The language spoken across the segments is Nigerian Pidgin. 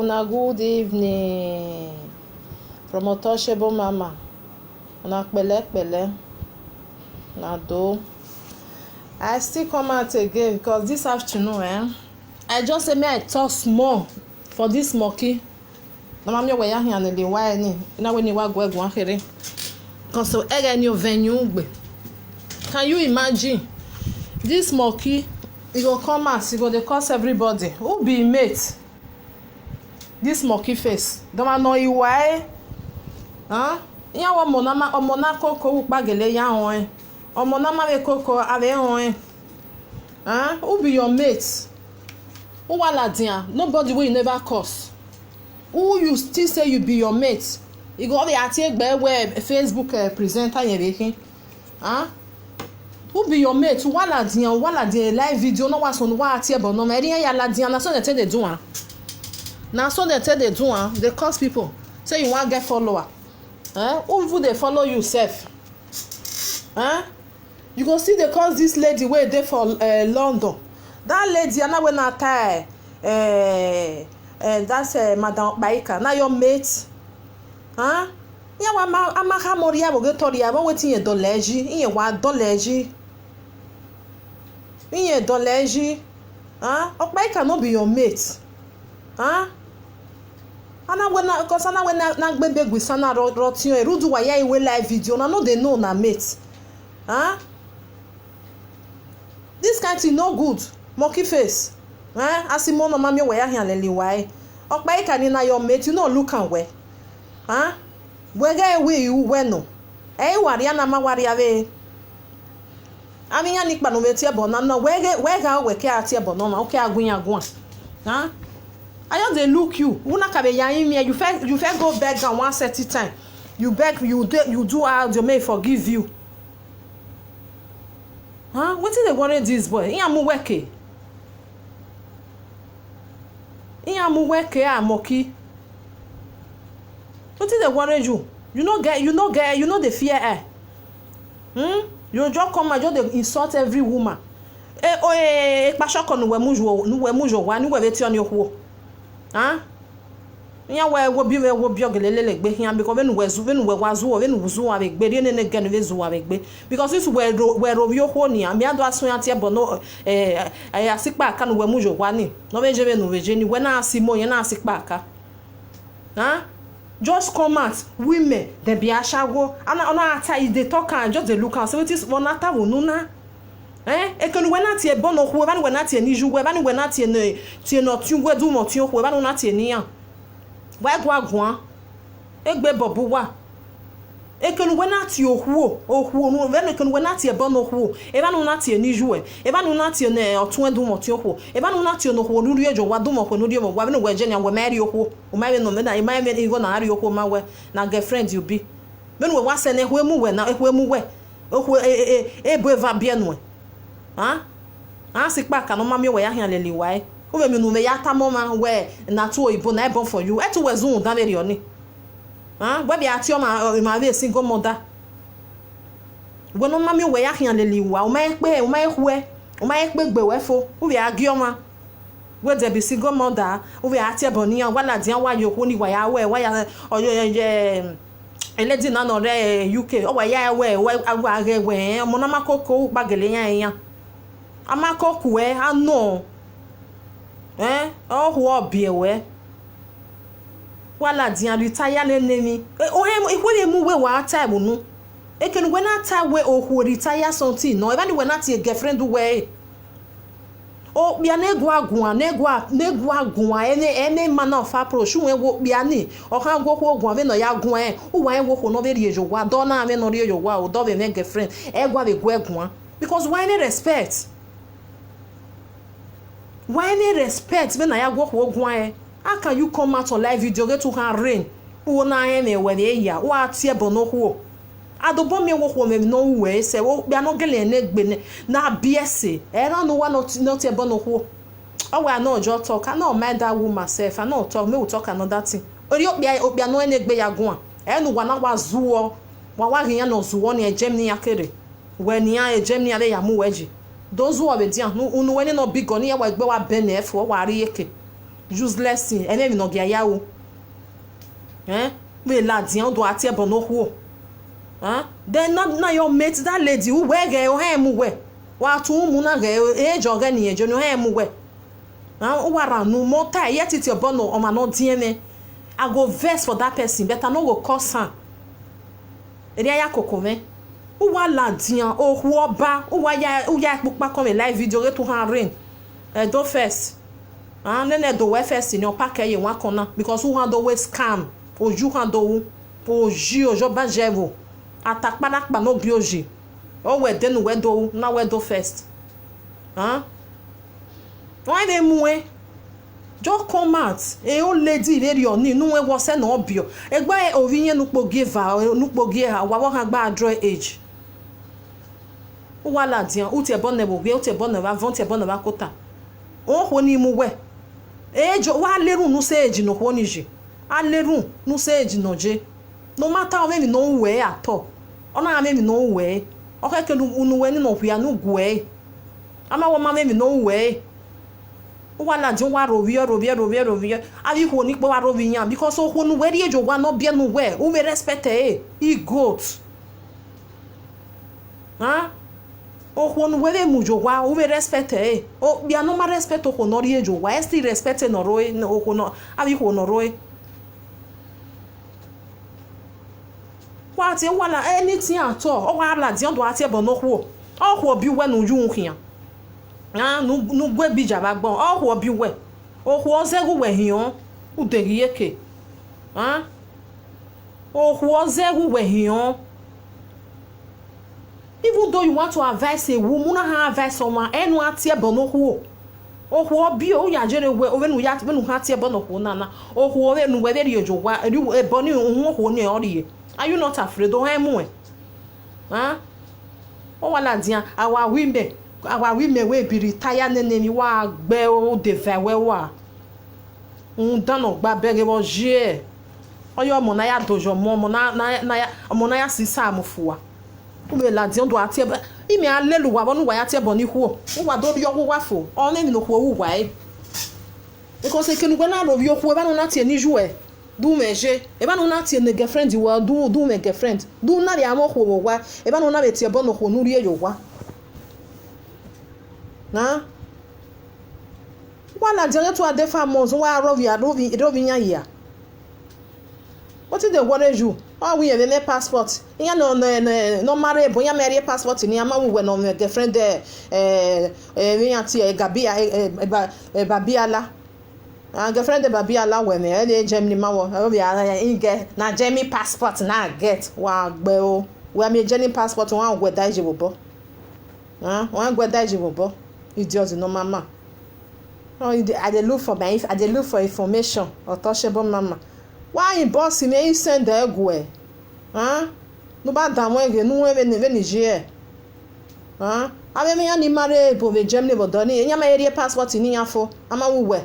Una good evening from Untouchable Mama. Una pele na do. I still come out again because this afternoon I just say me I talk small for this monkey. Na mami we ya hian le wa ni na we ni wa go egun ahere. Cause so any venue gbe. Can you imagine this monkey? He go come out, he go dey curse everybody. Who be him mate? This monkey face. Don't know why. Iya wa ọmọ na koko upagele ya hon. Ọmọ na ma we koko ave hon. Who be your mate? Who wala dia? Nobody wey you never curse. Who you still say you be your mate? You go be ati egbe web Facebook presenter yen bekin. Who be your mate? Wala dia live video no wa so no wa ati ebo no ma eri ya la dia na so dey dey do am. Na so they tell they do they curse people. Say you want get follower. Who even they follow you sef? You go see they curse this lady wey dey for London. That lady na when na tie that's Madam Baika. Na your mate. Ya wa amaka moria bo getoria bo wetin ye doleji. Iye wa doleji. Iye doleji. Baika no be your mate. Ana when na gbebe gwisana rotin erudu wa ya iwe live video na no dey know na mate. This kind thing no good. Monkey face. Asimo no mami we ya hian lele why. Baika ni na your mate, you no look am well. Wege we you we no. Wari na ma wari ave. Ami ya nikpa no meti ebo na no wega we ke ati ebo no ma o ke agun. I just they look you. Una kabe yayin me. You fair go beg down one certain time. You beg, you do how you may forgive you. What is the worry this boy? Iyamu weke moki. What is the worry you? You know the fear You just come and just they insult every woman. Pashoko no we mujo wa ni we beti on your Nya wo bi ogelele gbe hian because when we wazu when wuzu wa gbe ri ne gen we zu wa gbe because this we ro yo ho ni ami ado aso ati ebo no asipa aka no we mujo wa ni no be je be no we je ni we na asimo yen na asipa aka just come out women they be ashago ana ata is dey talk and just dey look and say wetin one ata wo nu na ekenu we na tie bono ho we na tie ni ju we na tie no tun we du mo tun ho we na tie ni an we go agun egbe bobu wa ekenu we na tie ohuo no we ekenu we na tie bono ho na tie ni ju we na tie ne otun du mo tun ho na tie no ho nu ejo wa du mo ho nu dio mo wa we je ni we mari ohuo o ma we no me na e ma me go na ari ohuo ma we na girlfriend you be we wa se ne ho emu we na ho emu we ohuo ebo eva bien we sikpa ka no mami we ya hian lele wai o be mi nu me ya ta mo ma we na to oyibo na e born for you etu we zun dan very oni we be ati o ma be single mother we no mami we ya hian lele wa o ma pe gbe we fo o be agi o ma we de be single mother o be ati e boni an wala dian wa yo ko ni wa ya oyo eledi na no re UK o wa ya we omo na makoko gbagele yan amakoku ano obi ewe wala dian retire le nemi ikwele mu we wa time nu ekenu we na ta we retire something no even we na tie girlfriend we bia na egu agun any man of approach we wo bia ni o kan go ko ogun ave no ya gun o wa wo ko no be ri ejo wa do na ave no ri ejo wa o do be me girlfriend egu ave go egun because why any respect when na ya go ko ogun how can you come out on live video get to can rain o na me we dey ya o ati ebo no ho adobo mi wo ko me no we se wo bia no gele ne gbe na biese era no one not ebo no ho o wa no jo talk I no mind that woman self I no talk me we talk another thing ori obia no ne gbe ya gun no wa na wa zuo wa hian no zuo ne Germany akere we ni ya Germany ale ya mu weji those who are dia unu we no big on ya wa gbe wa ben e fo wa ri eke useless thing ene mi no gya ya o we la dian do ati e bono ho then na your mate that lady who we ge o ha mu we wa tu mu na ge e jo ge ni e jo no ha mu we o wara no mota yet titi bono o ma no diene I go vex for that person but I no go cause am eri aya kokome o wa la dian o hu oba o wa ya pupa come live video re to han rain do first nene do we first ni o pack ye wan kona because who hand always scam oju hand do oji ojo ba jevo atakpa no bi oji o we den we do na we do first why dey mu just come out e o lady very oni nu we wo se na obio egba oviyen nupo give her wa ha gba draw age o wa la dian o te bon ne bo we o te bon na va vont te bon na va kota o ho ni mu we ejo wa leru nu se eji no ho ni ji a leru nu se eji no je no matter how me no we ato ona me no we o ke ke nu we ni no hia nu gwe ama wo ma me no we wa la jo wa rovio abi ho ni po wa roviyan because o ho nu we ri ejo wa no bia nu we o me respect e goat o ho nu we mu jo wa o me respect o bia no ma respect o ho no ri ejo wa still respect no roe no ho no abi ho no roe wa ti wa la anything at all o wa la dian do ati e bo no ho o ho bi we nu yu hian nu gwe bija ba gbon o ho bi we o ho zegu we hian u deri eke o ho zegu we hian even though you want to advise a woman ha advise someone enu ati e bono ho o ho bi o ya jere we o wenu ya wenu ha ati e bono ho na o ho we nu we be ri ojo wa e boni ho ni ori are you not afraid o ha mu o wala dian our women we be retire nene mi wa gbe o de vewe wa dan no gba bere wo je oyo mo na ya dojo mo na ya sisa amufuwa ube la dian do ati ebe imi alelu wa bonu wa ya ti ebo ni huo wa do yo wa fo o le mi no huo wa because ke nu gwa na ro yo huo ba no na ti ni jue du meje e ba no na ti ne girlfriend wa du me girlfriend du na ri amo huo wa e ba no na be ti ebo no huo nu ri eyo wa wala dian to ade famous wa rovi nya ya what is the worry you we have a passport ya no marry bo ya marry passport ni ama we no girlfriend we anti babiala girlfriend babiala we me e Germany ma wo we get na Germany passport na get wa gbe o we me Germany passport wa gwe daji bobo wa gwe daji bobo idiot no mama I dey look for information untouchable mama why in boss me send the egwe no ba da mo ege nu we Niger ame me ani mare bo ve Germany bo do ni nya ma area passport ni ya fo ama we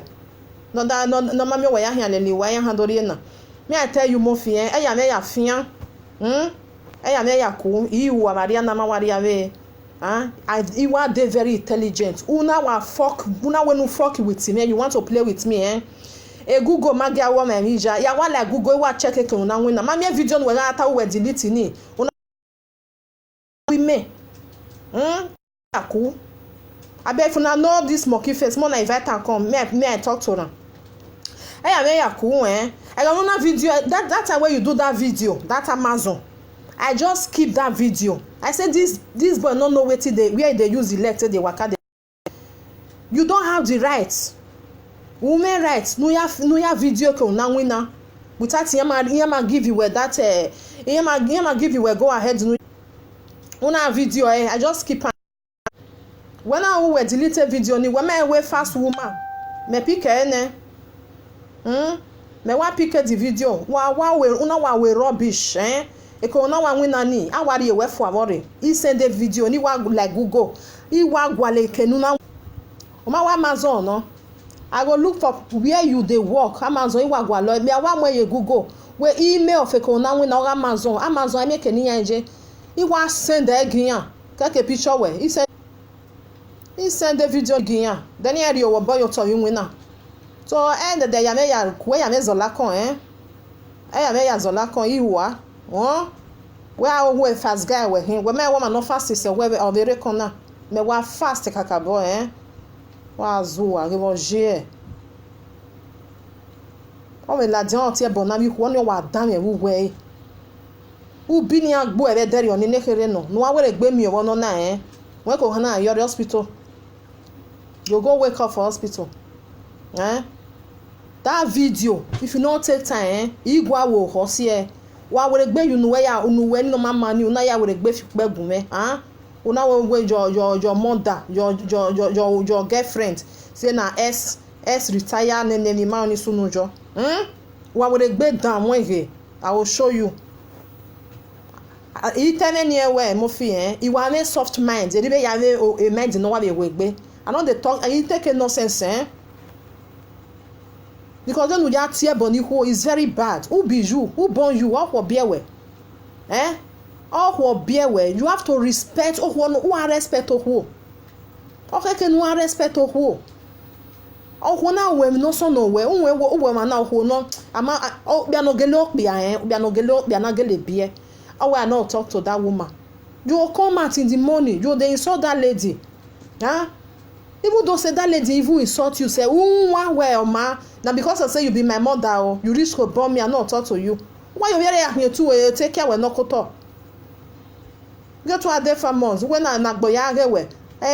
no ma me we ya hia le wa ya handori na me I tell you mo fie e ya me ya fia e ya me ya ku iwu amaria na ma wari ya we you are very intelligent una when you fuck with me you want to play with me e Google magia wa ma mija ya wa like Google wa check ke una win na ma me video no we ata we delete ni una we me aku abeg if una know this monkey face more na invite am come me I talk to am me aku I don't know video that time when you do that video that Amazon I just keep that video. I said this boy no know where they use the leg till they waka. You don't have the rights. Women rights. No ya video ko na wina. Without yama give you where that yama give you where go ahead. Una video I just keep. When I will delete a video ni when I fast woman. Me pick ene. Me wa pick the video. Wa we rubbish eko na wa wina ni awari ewe fo awore I send the video ni wa like Google I wa gwale kenu na o ma wa Amazon no I go look for where you dey work Amazon I wa gwalo me wa mo ye Google we email of eko na wina o Amazon I make ni yanje I wa send the giyan keke picture we I send the video giyan then here you boy you to win winner so de ya me ya kwe ya me zola kon ya me ya zola kon iwa we are we fast guy we him we me woman no fast se we obere kon na me wa fast kakabo wa zuwa ke bo je o me la dian ti e bon na mi ko ni wa dan me wu we ubi ni agbo ebe deri oni nekere no wa were gbe mi owo no na when ko na your hospital you go wake up for hospital that video if you no take time igwa wo ho se wa were gbe you nuwe ya unuwe no mama ni una ya were gbe fi pegun me una we your mother your girlfriend say na s retire nene ma ni sunujo wa were gbe dan won I will show you itene ni ewe mo fi iwa ne soft mind e be ya a mind no wa be wegbe I know they talk and you take nonsense because then we are tear boni who is very bad. Who be you? Who born you? All who bear we all who bear we you have to respect who are respect who okay can who are respect who who na we no so no we ma na who no ama bia no gele okbia bia no gele okbia na gele bie I will not talk to that woman. You will come out in the morning. You dey insult that lady. Even though say that lady even insult you, say, well, ma. Now because I say you be my mother, or you reach to born me, I not talk to you. Why you very here too? Take care when no talk. Get to a day for months. When I not boya we.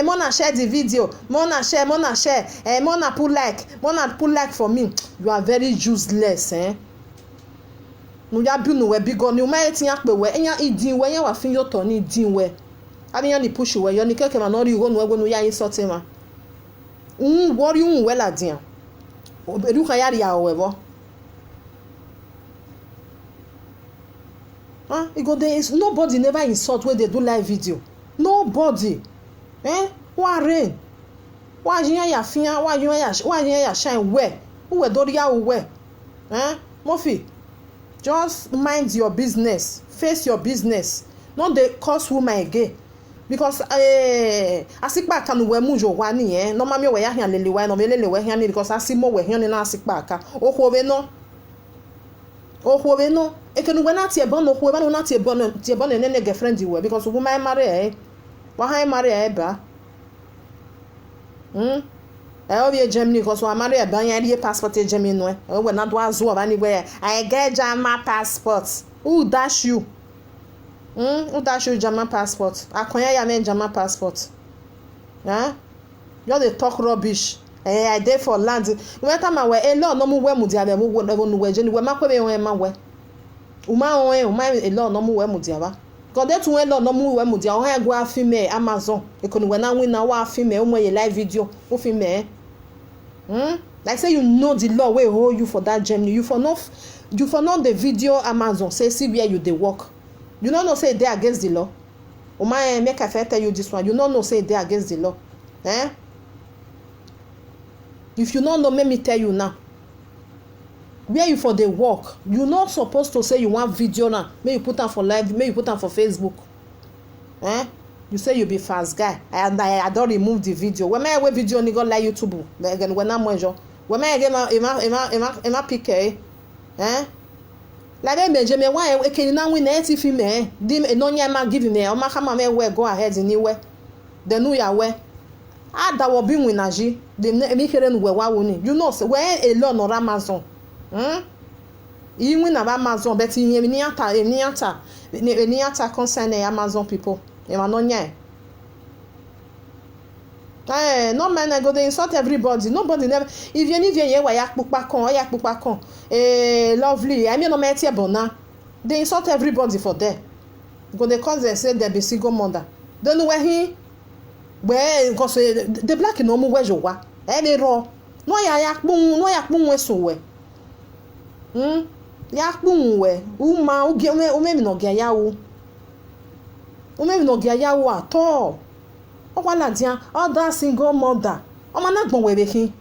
Mona share the video. Mona share. Mona put like for me. You are very useless, no ya bi no we bi go ni o ma etin ya pe we enya idin we enya wa fin yo to ni idin we abi yan ni push we yo ni keke ma no ri go no we no ya insult ma worry we la din o be du kan ya ri awo we bo e go there is nobody never insult when they do live video nobody wa rain wa yin ya fin wa yin ya shine we we do ri ya we Mofi just mind your business, face your business, not the cause woman again because asikpa kan we mu jo wa ni no ma me we ya hian lele wa no me lele we hian ni because asimo we hian ni na asikpa ka okwo we no e kan we na tie bon no okwo we na tie bon ne girlfriend we because woman marry wa han marry ba obie Germany because we marry a ban ya passport in Germany no we na do azu oba ni we I get German passport who dash you German passport akonya ya me German passport you dey talk rubbish I dey for land when time we elo no mu we mu dia be mu no we je ni we makwe be we ma we uma elo no mu we mu dia ba because that one elo no mu we mu dia o ha go afime Amazon ekonu we na win na wa afime o mo ye live video o filme like say you know the law wey hold you for that Germany you for not the video Amazon say see where you dey work you no know say dey against the law o ma make I tell you this one you no know say dey against the law if you no know make me tell you now where you for dey work you not supposed to say you want video now make you put am for live make you put am for Facebook you say you be fast guy and I don't remove the video when my video ni go like YouTube again when am mojo when my again ema pick like me je me wa e kini na win na ti fi me di no nya ma give me o ma kama me we go ahead ni we the new ya we ada wo bi win aji de me kere nu we wa wo ni you know say when alone on Amazon you win na Amazon but ni ata concern Amazon people no man go dey insult everybody nobody never if you need ye wa ya pupa kan lovely I mean no me tie bona they insult everybody for there go dey cause they say they be single mother don't know where because the black no mu we jo wa le ro no ya pun we so we ya pun we u ma u ge o me no ge ya wo maybe no get yawo at all o wa la dia other single mother o ma na gbon we be kin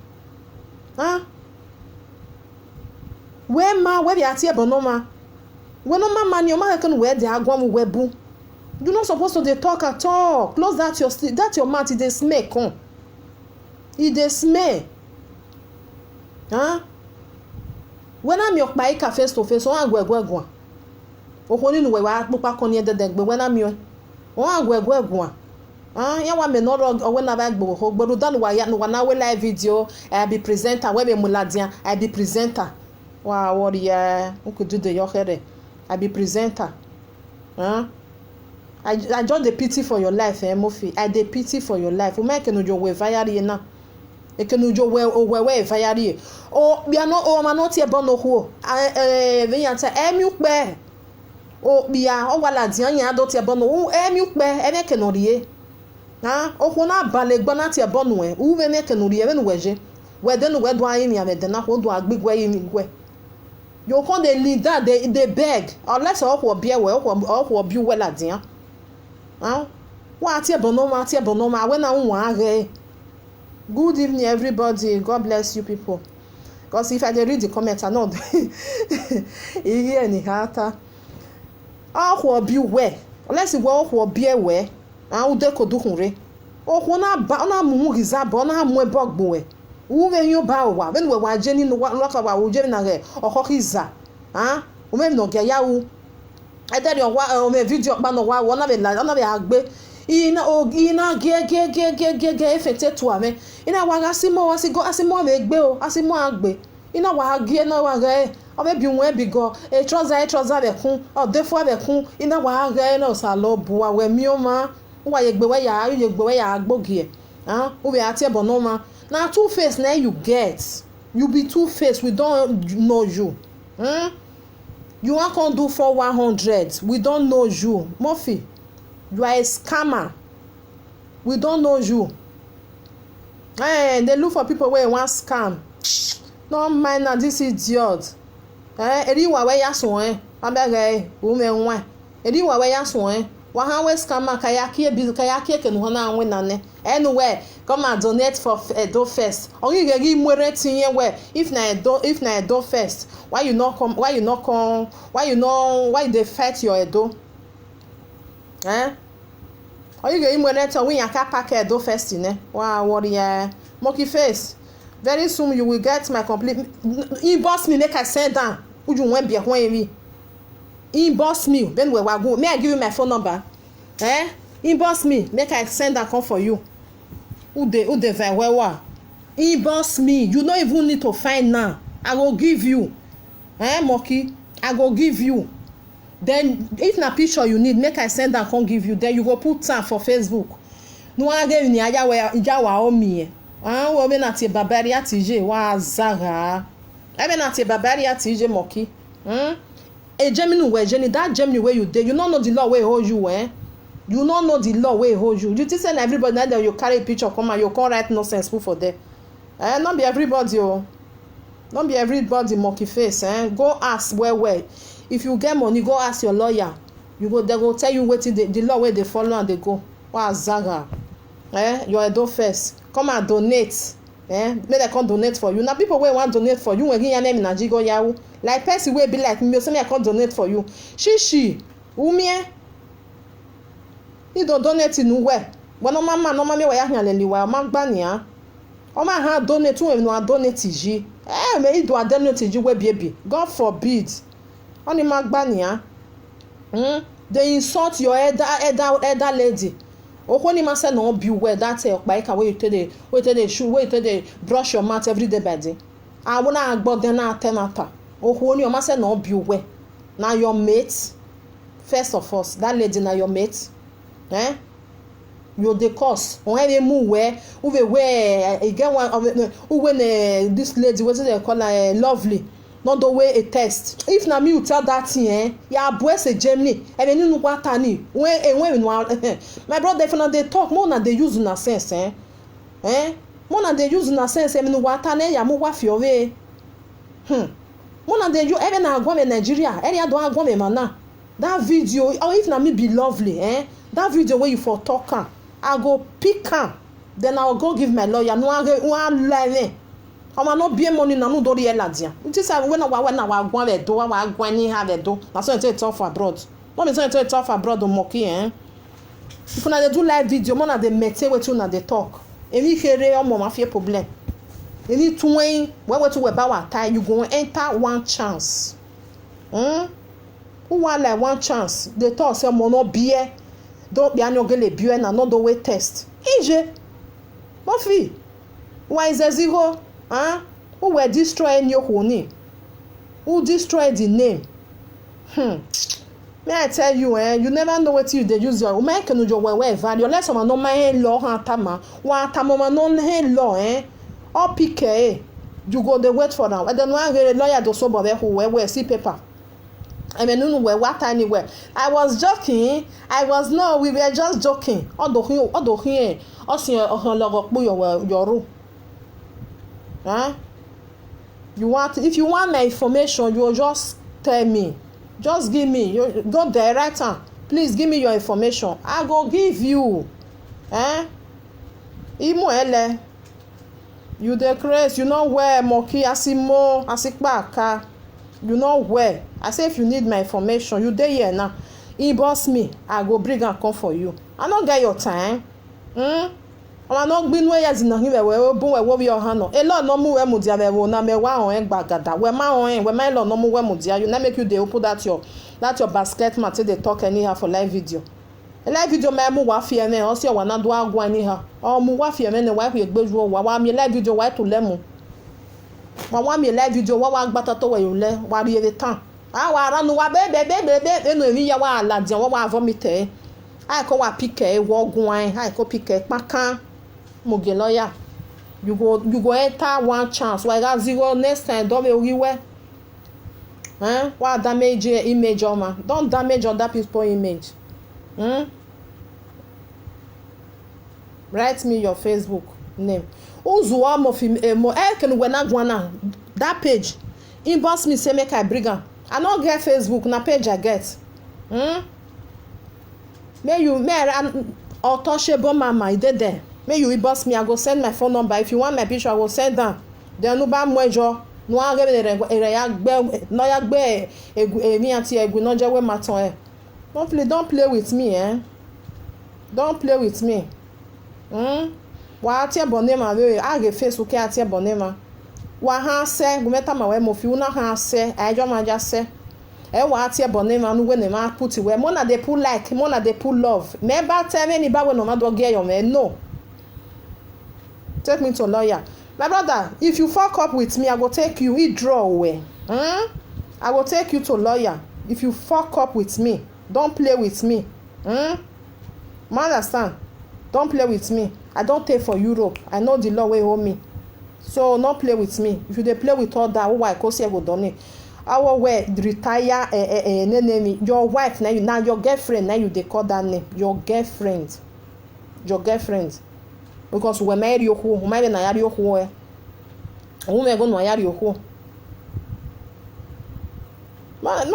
we ma we be ati ebo no ma we no ma ni o ma kan we dey agwon we bu you not supposed to dey talk at all close that your mouth e dey smell come e dey smell when am your paika face to face, on agwegwa. Okoni nu we wa pupa koni dedegbe when am you. On agwegwa. Ya wa me no or when I go ho gbodu dan wa ya no na we live video. I be presenter we be muladian. I be presenter. Wow, what yeah, who could do the your head? I be presenter. I just the pity for your life, Mofi. I the pity for your life. We make no joke we vayari na. E ke no joke we vayari. O bia no o ma no tie bono ho. Ve yan ta emi pe. O bia o wala dian yan do tie bono. O emi pe e me ke no rie. O ho na bale gbo na tie bono e. U ve me ke no rie we no weje. We de no we do ayin ya me de na ho do agbegwe yin gwe. You can't they lead that they beg unless all will be well all will be well at dia. What here bonoma when I want. Good evening everybody. God bless you people. Because if I read the comments I know any hata all will be well. Unless it will be well. And they could do hungry. Oh na mu gizabo na mu ebogbo. Uwe yo ba wa when we wa jeni no loka wa uje na re okokiza o me no ge yawo edere wa o me video pa no wa wona be agbe ina ge efete to ame ina wa asimo wa sigo asimo me gbe o asimo agbe ina wa ge na wa re o me bi won bi go e trouser be kun o defo be kun ina wa re na sa lo bu wa we mi o ma wa ye gbe we ya agbogie o be ati ebo no ma. Now two face now you get. You be two face. We don't know you. You want to do for 100. We don't know you. Murphy, you are a scammer. We don't know you. They look for people where want scam. No mind na this idiot. Eri wa we yaso abege women wan. Eri wa we yaso wa han we scammer kayaki ke no na anwe na ne. Anywhere come and donate for Edo First. Only you give more tinye where if na Edo First. Why you dey fight your Edo? Only you give more to when you can pack Edo First ne. Wow, warrior. Monkey face. Very soon you will get my complete inbox me make I send down. Who you want be when me? Inbox me. Then we go. May I give you my phone number? Inbox me make I send that call for you. Who they very well inbox me. You don't even need to find now. I will give you. Monkey, I will give you. Then if na picture you need make I send that come give you. Then you go put time for Facebook. No one give ni aya wa omi wo be na ti babaria tj wa zaga be na ti babaria tj Monkey. A Gemini where Jenny that Gemini where you dey you don't know the law where hold you You don't know the law where hold you. You just send everybody that you carry a picture come and you can't write nonsense for them. Not be everybody, Don't be everybody monkey face. Go ask where. If you get money, go ask your lawyer. They go tell you what the law where they follow and they go. Wow, Zaga. You're Edo First. Come and donate. Make they come donate for you. Now people where want donate for you when your name in Najigo Yahoo. Like person will be like me, so me I can't donate for you. She. Umie. You don't donate in where? When no mama no mama we ya hyan leli wa ma gba ni a. O ma ha donate tu no donate ji. Me you do donate ji we bie. God forbid. Oni ma gba ni a. They insult your elder lady. Okoni ma say no be where that opa ka we you dey brush your mouth every day by day. I wanna agbo den na atenata. Okoni o ma say no be where. Na your mate. First of all, that lady na your mate. You the cause on any move where again one who when this lady what they call her lovely not the way a test if na me you tell that thing ya boy say Germany and then you what tani when my brother if they talk more than they use na sense more than they use na sense me what tani ya mo wa fi owe more than they use even na agwa me Nigeria area don agwa me mana that video or if na me be lovely that video where you for talk am I go pick am then I will go give my lawyer no one line o no be money na no do re ladia it say when I gwan le do wa gwan ni ha le do na so it talk for abroad no be so it talk for abroad o moki if una dey do live video mo na dey mete wetin una dey talk emi here o mo ma fie problem Any twin, when we to about time, you go enter one chance. Who want like one chance? They talk say mono beer. Don't be any gele beer and not the way test. EJ. Mofi. Why is there zero? Who were destroying your honey? Who destroyed the name? May I tell you, you never know what you they use your man can do your way value. Unless someone no man law tama. One tama no law, or PK. You go the wait for now. I don't know a lawyer do so but who wear see paper. I mean, no, what anywhere. I was joking. We were just joking. Although here, also your room. If you want my information, you just tell me. Just give me. You go direct her. Please give me your information. I go give you. Imo you the craze. You know where Moki Asimo Asikbaka. You know where. I say if you need my information, you there here now. Inbox me. I go bring and come for you. I don't get your time. I'm not been where as in here where we your hand. A lot no more mudia we na me wa on gbagada. We ma on we my lot no more mudia. You na make you dey open that your basket mat they talk anyhow for live video. A live video me mu wa fear me o se wa na do agwa anyhow. O mu wa fear me ne wa pe gbeju wa me live video wa to lemu. Wa me live video wa gbata to we le wa ri ere tan. Wa ara nu wa be enu emi ya wa aladian wa vomit e. I ko wa pick e wo gun I ko pick e pakan. Moge lawyer, you go enter one chance. Why got zero next time? Don't be everywhere. Why damage your image, man? Don't damage other people's image. Write me your Facebook name. Uzuwa mo can when I wanna that page. Inbox me say make I bring am. I not get Facebook na page I get. May untouchable mama, you did there. May you inbox me, I go send my phone number. If you want my picture, I will send down. Then no ba mwejo. No no yagbe emi anti egu no jewe maton e. Don't play with me, Don't play with me. Wa ati abonema we age Facebook ati abonema. Wa ha se gumeta ma we mo fi una ha se ajo ma ja se. Wa ati abonema nu we ne ma put we mo na dey put like, mo na dey put love. Never tell me ba we no ma do get your man. No. Take me to a lawyer. My brother, if you fuck up with me, I will take you. He draw away. I will take you to a lawyer. If you fuck up with me, don't play with me. Understand? Don't play with me. I don't take for Europe. I know the law will hold me. So don't play with me. If you dey play with all that, why? Cause you go done it. I will retire. Your wife now, your girlfriend now. You dey call that name. Your girlfriend. Because we marry you who marry na yari you who me go no yari you who man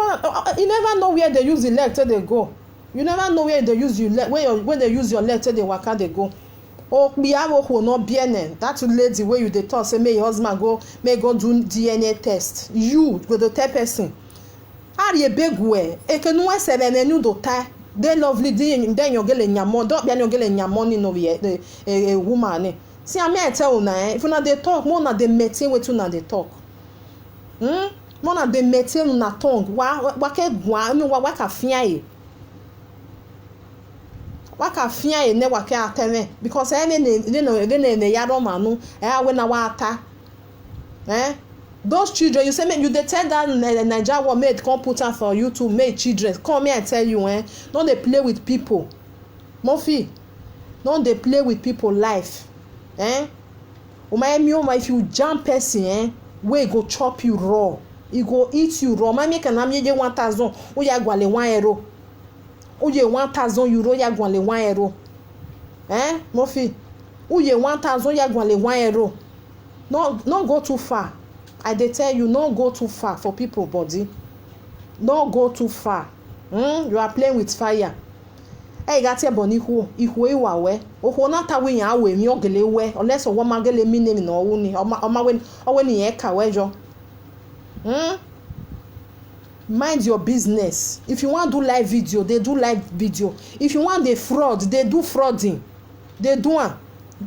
you never know where they use the leg till they go. You never know where they use your leg when they use your leg till they waka they go. Oh biawo who no bien that lady where you dey talk say may your husband go do DNA test. You go the third person ari ebegwe ekenu esebe menu do ta. They lovely then you're getting your money. Don't be any getting your money no a woman. See, I may tell you if you not they talk, more na they meeting with you na they talk. More na they meeting na tongue. Wa ke gwa mi wa ka fian ne wa ke ateme because any ne yaro manu we na wa ata. Those children, you say, you dey tell that Nigeria one made computer for you to make children. Come here, I tell you, don't they play with people. Mofi, don't they play with people life. If you jump person, we go chop you raw. He go eat you raw. My make an amye 1,000. O ya gwale €1. O ye 1,000 euro ya gwale €1. Mofi, o ye 1,000 ya gwale €1. No go too far. I dey tell you, no go too far for people body. No go too far. You are playing with fire. Got your boni who iwa we. O na ta we yan we mi ogele we. Unless o ma gele mi name no uni. O ma when ye ka we jo. Mind your business. If you want to do live video, they do live video. If you want the fraud, they do frauding. They do one.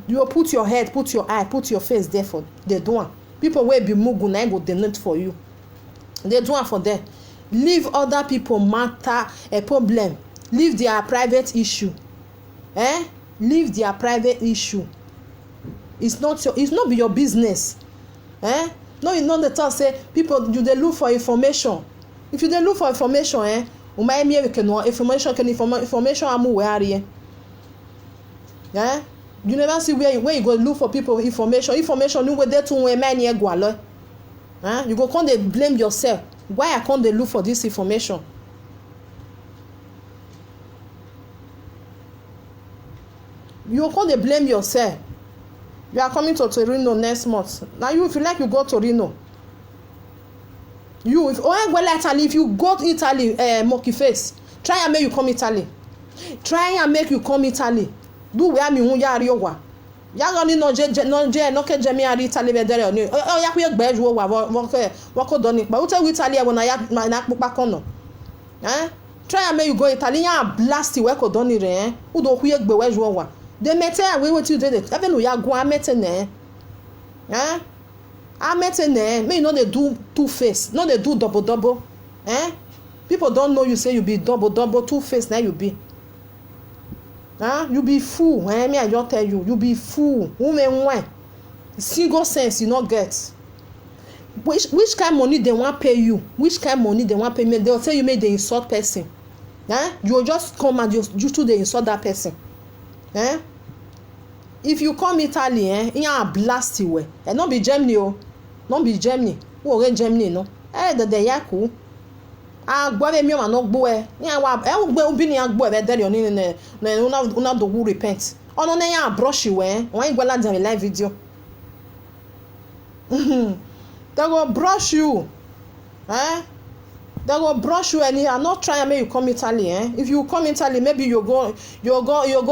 You put your head, put your eye, put your face there for they do am. People wey be mugu na go donate for you. They do am for them. Leave other people matter a problem. Leave their private issue. Leave their private issue. It's not be your business. No, you know the talk say people you dey look for information. If you dey look for information, umai mi we know information amu we are. You never see where you go look for people information you go there to when man here go alone. You go come dey blame yourself. Why I can't dey look for this information? You come dey blame yourself. You are coming to Torino next month. Now you if you like you go to Torino. You if Italy, if you go to Italy, monkey face, try and make you come Italy. Try and make you come Italy. Do where me hun yari owa. Ya go ni no ke je mi ari Italy be dere oni. O ya ku egbe ju wa wo ko do nipa. O te wi Italy e wona ya na pupa kan no. Try and make you go Italy ya blast we ko do ni re. U do ku egbe we ju wa. They mete we what you dey even we ya go amete ne. Amete ne. Make you no dey do two face, no dey do double. People don't know you say you be double two face now you be. You be fool. Me I just tell you be fool. Woman why? Single sense you not get. Which kind money they want pay you? Which kind money they want pay me? They'll tell you make the insult person. You just come and you to the insult that person. If you come Italy, you are blast you. And not be Germany, not be Germany. Who already Germany no? The yaku. Agbo mi o ma no gbo ni awa gbe obi ni agbo e be dere oni ne una do who repent ono na ya brush we won igbo la jam live video they go brush you they go brush you and you are not trying to make you come Italy if you come Italy maybe you go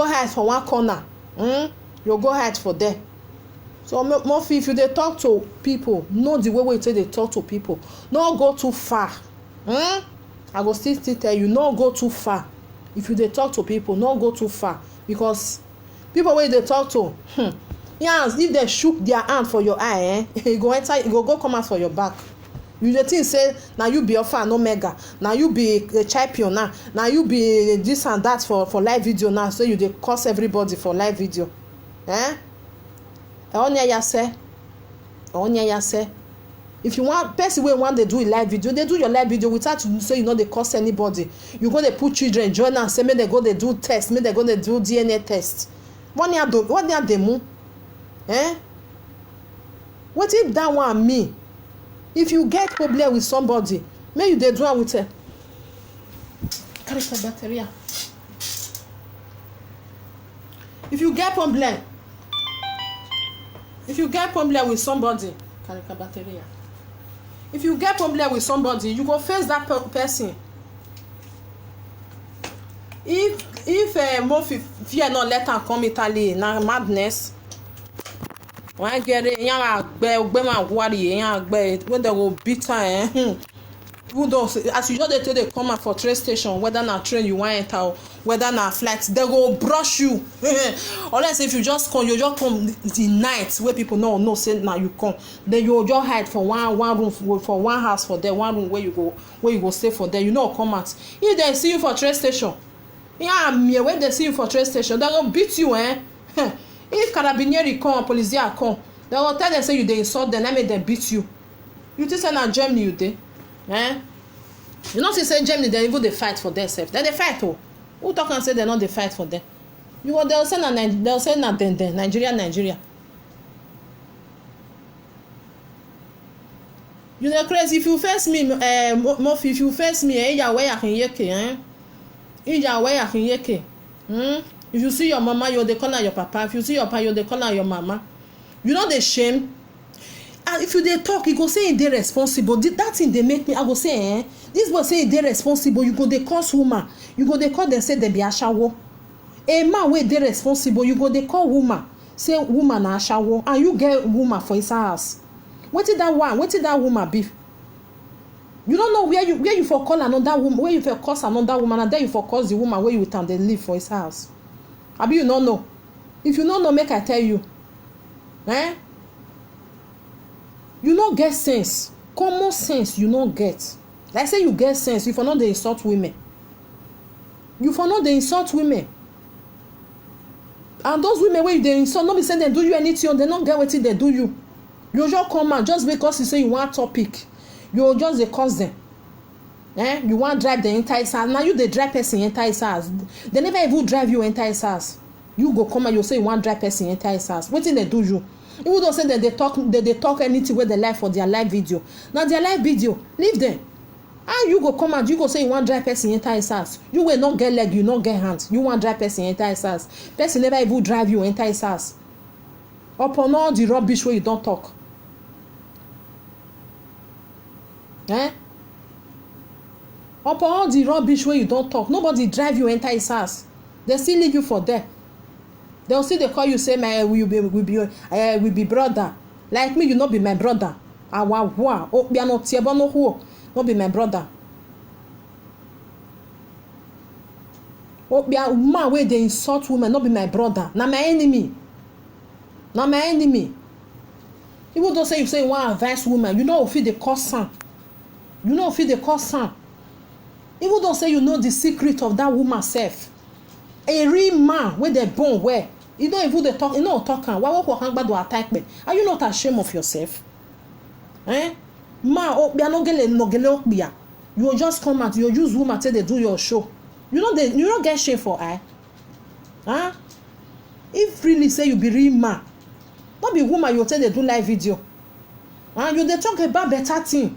hide for one corner you go hide for there. So Murphy, if you dey talk to people, know the way they talk to people. No go too far. I go still tell you, no go too far. If you dey talk to people, no go too far. Because people wey dey talk to, if they shook their hand for your eye, e go come out for your back. You dey think say na you be alpha and omega, na you be a champion now, na you be this and that for live video now, so you dey curse everybody for live video. Onya ya say. If you want person wey want dey do a live video, they do your live video without you say you no dey curse anybody. You go dey put children join am say make they go dey do test, make they go dey do DNA test. What near dem? Wetin that one mean? If you get problem with somebody, make you dey do am with her. Carry the battery. If you get problem with somebody, carry the battery. If you get problem with somebody, you go face that person. If Murphy fear not let am come Italy, na madness. Why get it? Yan agbe ma worry, yan agbe when they go beat her. As you just dey come out for train station, whether na train you want enter or whether na flight, they go brush you. Unless if you just come the night where people know say now you come, then you just hide for one room for one house for there, one room where you go stay for there. You know come out. If they see you for train station, when they see you for train station, they go beat you. If carabinieri come, polizia come, they go tell them say you dey insult them, make them beat you. You think say na Germany you dey? You know say Germany they even dey fight for themselves. They fight oh. Who talk and say they not dey fight for them? They'll say na Nigeria. You know crazy if you face me Murphy, if you face me ya way akin yeke if you see your mama you dey call her your papa, if you see your papa you dey call her your mama. You know the shame. And if you dey talk, you go say they responsible. That thing they make me. I go say, this boy say they responsible. You go dey curse woman. You go dey call them say they be ashawo. A man wey they responsible. You go dey call woman. Say woman na ashawo, and you get woman for his house. Wetin that woman be? You don't know where you for call another woman, where you for curse another woman, and then you for curse the woman where you with and they live for his house. Abi you don't know? If you no know, make I tell you. You no get sense. Common sense you no get. Like say you get sense, you for not dey insult women. You for not dey insult women. And those women wey you dey insult, no be say dem do you anything, dem no get wetin dey do you. You just come out just because you say you want topic. You just dey cause dem. You wan drive dem enter his house. Now you dey drive person enter his house. They never even drive you enter his house. You go come out, you say you wan drive person enter his house. Wetin dey do you? Even though say that they talk anything wey they like for their live video. Now their live video, leave them. And you go come out, you go say you wan drive person enter his house. You will not get leg, you not get hands. You wan drive person enter his house. Person never even drive you enter his house. Upon all the rubbish wey you don talk. Upon all the rubbish wey you don talk, nobody drive you enter his house. They still leave you for there. They'll still they call you, say my we be brother. Like me, you not be my brother. Awa oh be no tiebo no who, not be my brother. Oh be a man where they insult women, not be my brother. Now my enemy. Now my enemy. Even though say you want advice woman, you know if the cause son. You know if the cause son. Even though say you know the secret of that woman self. A real man where they born where. You don't even talk, you know talking. Why walk hang do attack me? Are you not ashamed of yourself? Ma oh be no gele okbia. You just come out, you use woman till they do your show. You don't get shame for eye. If really say you be real man, not be woman you tell they do live video. You they talk about better thing.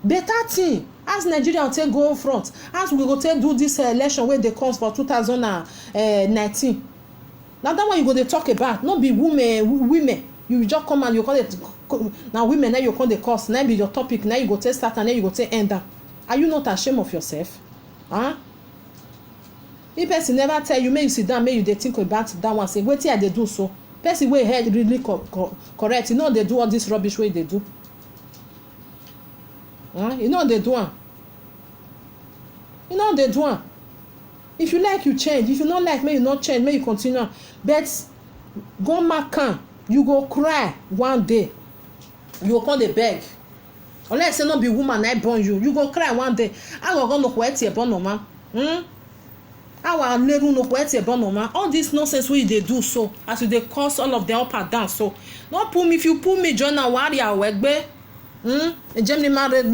Better thing. As Nigeria will take go front, as we go take do this election where they comes for 2019. Now that one you go to talk about, not be women. You just come and you call it now women. Now you call the course. Now be your topic. Now you go to start and then you go to end. Are you not ashamed of yourself? If person never tell you, may you sit down, may you they think about that one. Say wait till they do so. Person way head really correct. You know they do all this rubbish way they do. You know they do one. You know they do one. If you like, you change. If you not like, may you not change. May you continue. But go makan, you go cry one day. You go call the beg. Unless say not be woman, I born you. You go cry one day. I go no kweti e born no man. Our leru no kweti e born no man. All this nonsense wey they do so, as you they cause all of them up and down. So, don't pull me. If you pull me, join a warrior wegbe. Germany married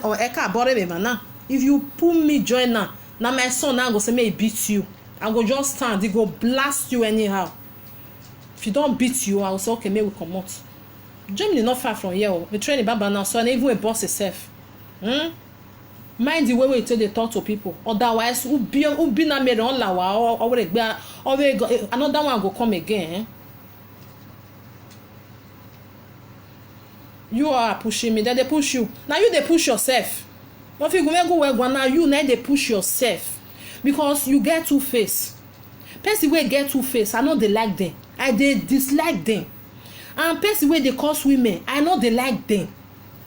or eka bore me man. If you pull me, join now. Now my son now go say may beat you. I go just stand. He go blast you anyhow. If you don't beat you, I will say okay, may we come out. Germany not far from here. We train Baba now, so and even a boss itself. Mind the way we tell they talk to people. Otherwise, who be na made on lawa or another one go come again. You are pushing me. Then they push you. Now you they push yourself. If you go where now you now they push yourself because you get two face. Person wey get two face, I know they like them. I they dislike them. And person wey they cause women, I know they like them.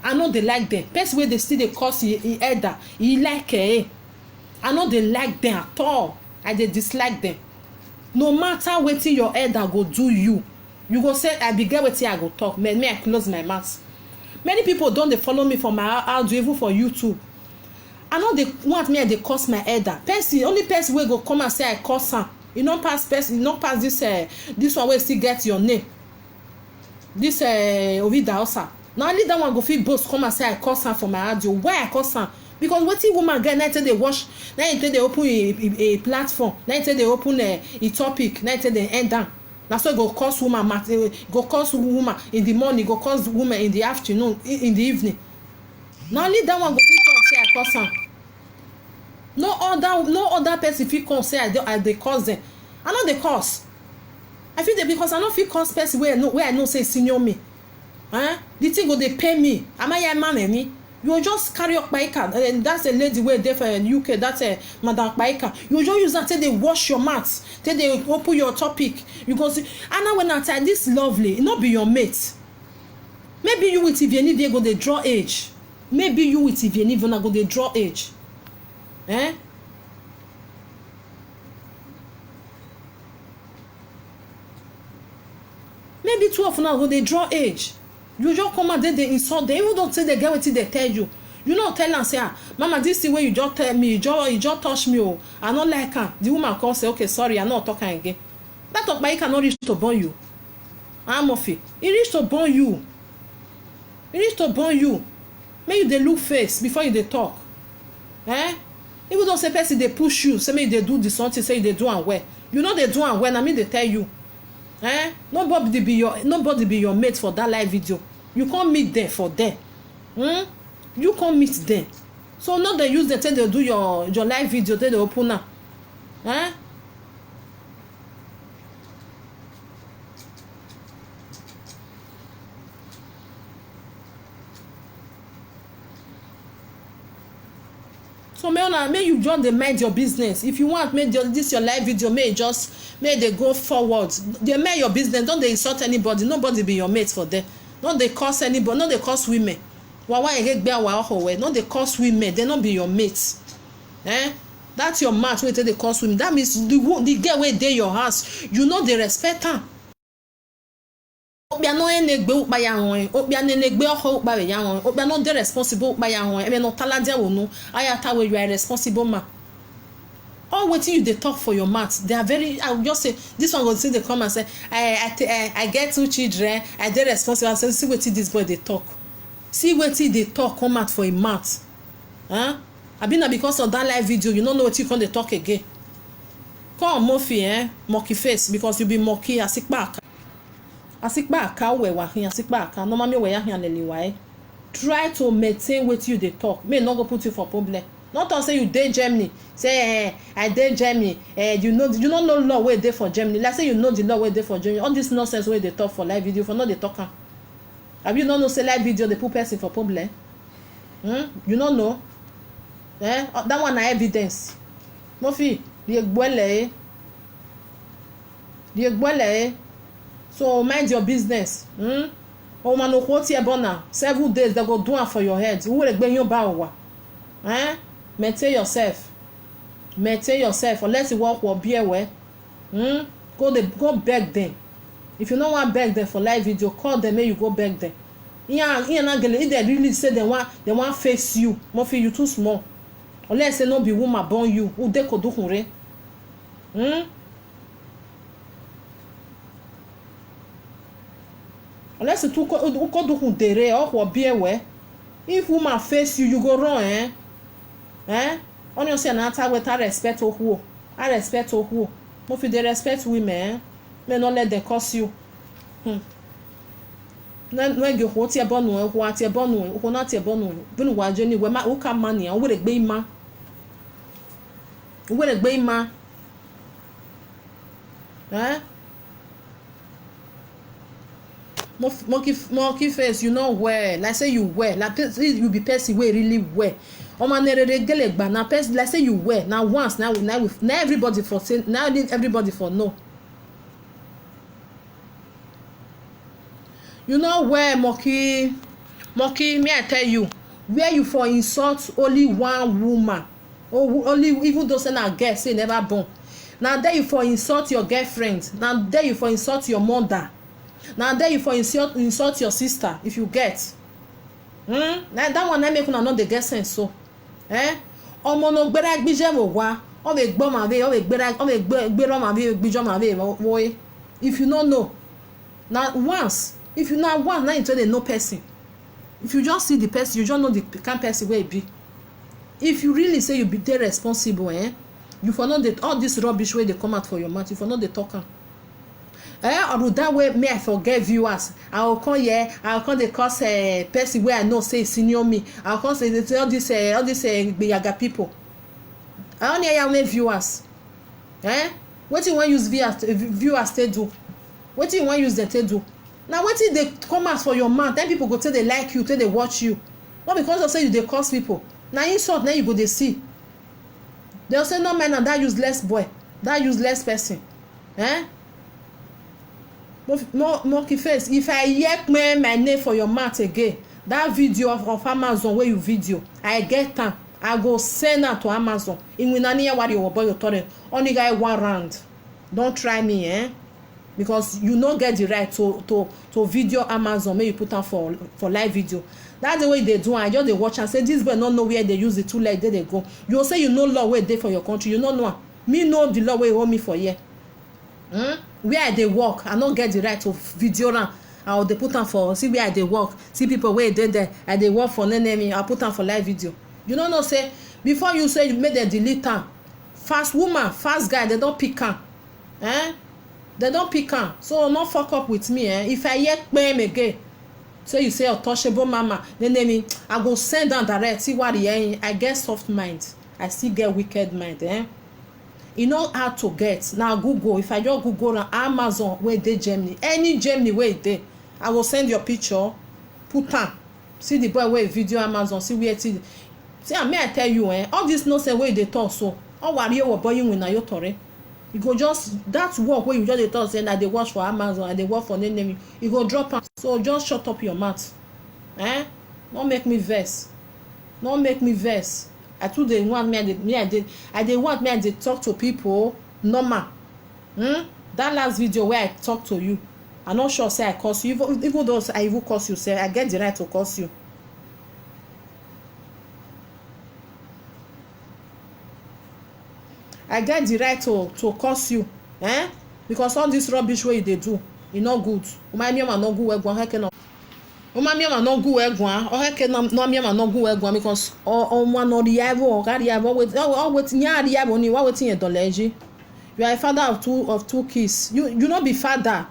I know they like them. Person wey they still they cause he elder, he like I know they like them at all. I they dislike them. No matter wetin your elder go do you go say I be get wetin I go talk. May I close my mouth. Many people don't they follow me for my audio even for YouTube. I know they want me and they curse my elder. Person, only person will go come and say I curse her. You not pass person, you not pass this one where still get your name. This Ovida also. Now only that one go feel boast come and say I curse her for my audio. Why I curse her? Because what woman get now they watch, now they open a platform, now they open a topic, now they end down. Now so go curse woman, go curse woman in the morning, go curse woman in the afternoon, in the evening. Now only that one go feel come say I curse her. No other person fit come say I dey cause them. I know they cause. I feel that because I no fit cause person where I know say senior me. The thing go they pay me. Am I a man any? You just carry up my card. That's a lady where there for UK. That's a Madam Baika. You just use that till they wash your mouth. Till they open your topic. You go see. And now when I tell this lovely, it not be your mate. Maybe you with Ivieni they go they draw age. Maybe you with Ivieni go they draw age. two of una go dey draw age. You just come out there dey insult them. Even don't say they get wetin they tell you. You no tell am say mama this thing wey you just tell me, you just touch me oh, I no like am. The woman come say okay sorry, I no talk am again. That talk by cannot reach to burn you. Amofi, e reach to burn you. E reach to burn you. Make you dey look face before you dey talk. Even though say person dey push you, say make you dey do this something, say you dey do am well. You know dey do am well, na me dey tell you. Nobody be your mate for that live video. You can't meet them for there. You can't meet them. So not they use the time they do your live video, they open up. So may you just mind your business. If you want, make this your live video, may they go forward. They make your business. Don't they insult anybody. Nobody be your mate for them. Don't they curse anybody. Don't they curse women. Don't they curse women. They not be your mates. That's your match where they curse women. That means the girl where they your house. You know they respect her. Obia no enegbe ukpa ya hon obia nenegbe oho ukpa we ya hon obia no dey responsible ukpa ya hon e no taladia wo no ayata we you are responsible man. All wetin you dey talk for your mouth, they are very, I will just say this one go say they come and say I get 2 children, I dey responsible. I say see wetin this boy dey talk, see wetin dey talk come out for him mouth. Abi na because of that live video you no know wetin you come dey talk again. Come Mofi monkey face because you be monkey asikpa aka wewa hin asikpa aka no mami weya hin leliwa. Try to maintain what you dey talk, may not go put you for problem. Not to say you dey Germany, say I dey Germany, you don't know law wey dey for Germany. Like say you know the law wey dey for Germany. All this nonsense wey dey talk for live video for not dey talk am. Have you not know say live video dey put person for problem? You don't know? That one na evidence. Mofi, the egbele. So mind your business. Oh man, no quote here bona. 7 days they go do am for your head. Who will bring you back? Maintain yourself. Maintain yourself. Unless you walk or be aware. Go beg them. If you don't want beg them for live video, call them and you go beg them. If they really say they want face you, Mofi, you too small. Unless they no be woman born you. Who they could do hore? Unless you go do dere or be aware. If woman face you, you go run, On you say another with I respect who. I respect who. If they respect women, may not let them curse you. When you hold your bonu, what your bonu, who not your bonu, when wa journey where my uka money, and would it be ma? Would it be ma? Monkey face, you know where. Like say you wear, like you be person way really wear. Now person, like say you wear. Now once, now everybody for say, now everybody for no. You know where monkey, may I tell you, where you for insult only one woman, or only even though say na girl say never born. Now there you for insult your girlfriend. Now there you for insult your mother. Now there you for insult your sister if you get. That one I make una not the get sense so. Omo no gbera gbije mo wa. O me gbo ma be, o me gbera ma be, gbijo ma be boy. If you don't know. Now once, if you now once, now you tell the no person. If you just see the person, you just know the kind person where it be. If you really say you be there responsible, you for not the all this rubbish where they come out for your mouth, you for not the talker. Or that way may I forget viewers. I will come here, I will come the cause person where I know say senior me. I will come say all this Biyaga people. I only hear my viewers. What you want use viewers to do? What you want use them to do? Now what if they come out for your mouth? Then people go tell they like you, tell they watch you. Not because of say you they cause people. Now insult, now you go they see. They'll say no man and that useless boy, that useless person. Monkey face, if I hear my name for your mouth again, that video of Amazon where you video, I get time, I go send that to Amazon. In Winania what you boy you told only guy 1 round. Don't try me, because you no get the right to video Amazon make you put am for live video. That's the way they do. I just dey watch and say this boy no know where they use the 2 leg they go. You go say you know law wey dey for your country, you no know am. Me know the law wey hold me for here. Where I dey work, I no get the right to video am. I dey put am for, see where I dey work, see people wey dey there, I dey work for enemy, I put am for live video. You no know say before you say you make dem delete am, fast woman, fast guy, they don pick am. They don pick am. So no fuck up with me. If I hear kpem again, so you say untouchable mama, then I go send am direct. See what I get soft mind, I still get wicked mind. You know how to get now. Google, if I just Google on Amazon wey dey Germany, any Germany wey dey, I will send your picture, put am, see the boy wey video Amazon, see where it is. See, may I tell you, all this nonsense wey dey talk so, all worry your boy you na your tore. You go just that work wey you just dey talk say na dey watch for Amazon and dey work for name, you go drop am. So just shut up your mouth. No make me vex. No make me vex. I too dey want me I dey want me I dey talk to people normal. That last video where I talk to you, I no sure say I curse you. Even though I even curse you, say I get the right to curse you. I get the right to curse you. Because all this rubbish wey you dey do, e no good. Umamioma no good egwan heke no. Umamioma no good egwan, o heke no mioma no good egwan because one no riavo or riavo with nya riavo ni wa wetin e doleji. You are a father of two kids. You no be father.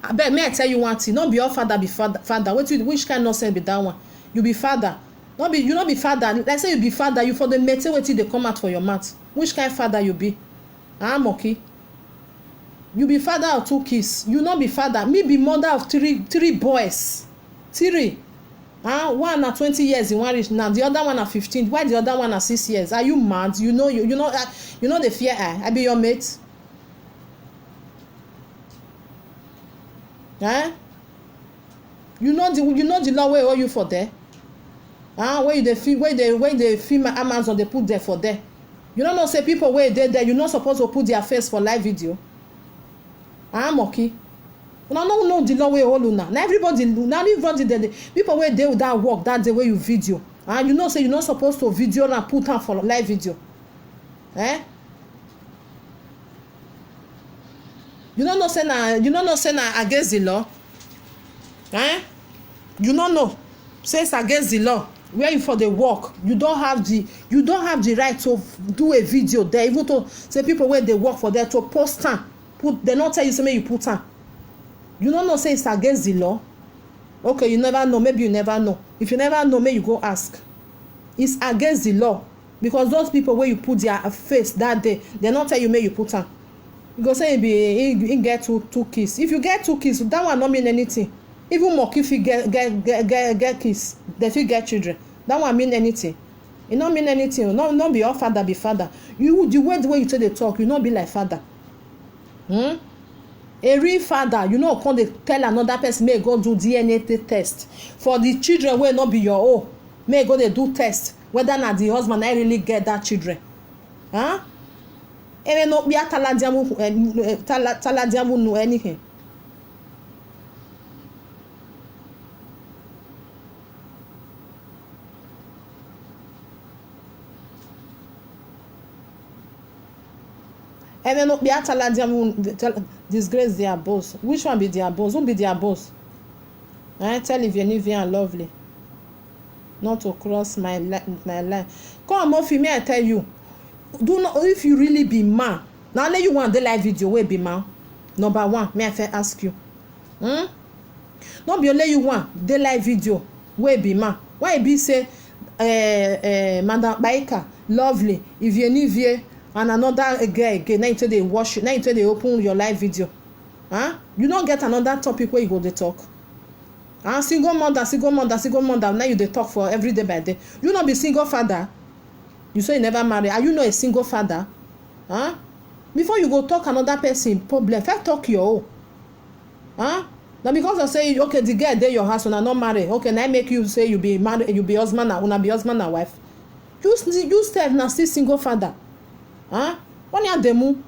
Abeg may I tell you one thing, no be all father be father. Which kind nonsense be that one? You be father. You no be father. Like say you be father, you for the maintain wetin dey come out for your mouth. Which kind father you be? Monkey. You be father of 2 kids. You no be father. Me be mother of three boys. 3. One na 20 years in one reach now. The other one na 15. Why the other one na 6 years? Are you mad? You know the fear I be your mate. You know the law wey owe you for there. Where they film Amazon they put there for there. You don't know say people wey dey there, you not supposed to put their face for live video. Monkey. Una no know the law wey hold una. Now everybody dey people wey dey with that work that day wey you video. You know say you not supposed to video and put am for live video. You don't know say na against the law. You don't know say it's against the law. Where you for the work, you don't have the right to do a video there, even to say people where they work for there to post am. They not tell you say make you put am. You don't know say it's against the law. Okay, you never know. Maybe you never know. If you never know, may you go ask. It's against the law because those people where you put their face that day, they not tell you may you put am. You go say he get two kids. If you get 2 kids, that one not mean anything. Even more if you get kids, they fit get children. That one mean anything. It not mean anything. No be all father be father. You the way you say they talk, you not be like father. A real father, you know, come they tell another person may go do DNA test for the children wey not be your own. May go they do test whether na the husband I really get that children. Even no be taladiamu no anything. And then be disgrace their boss. Which one be their boss? Who be their boss? Tell Vivian and Lovely not to cross my line. Come on, Murphy, may I tell you? Do not, if you really be man. Now let you want the live video where be man. Number 1, may I first ask you? Not be only you want the live video where be man. Why be say Madam Baika, Lovely, Vivian and another girl again, now until they wash it, now until they open your live video. You don't get another topic where you go to talk. Single mother, now you dey talk for every day by day. You not be single father. You say you never marry. Are you not a single father? Before you go talk another person problem, first talk your own. Now because I say okay, the girl there your house, una not marry. Okay, now make you say you be married, you be husband and una be husband and wife. You still na still single father. When you demu,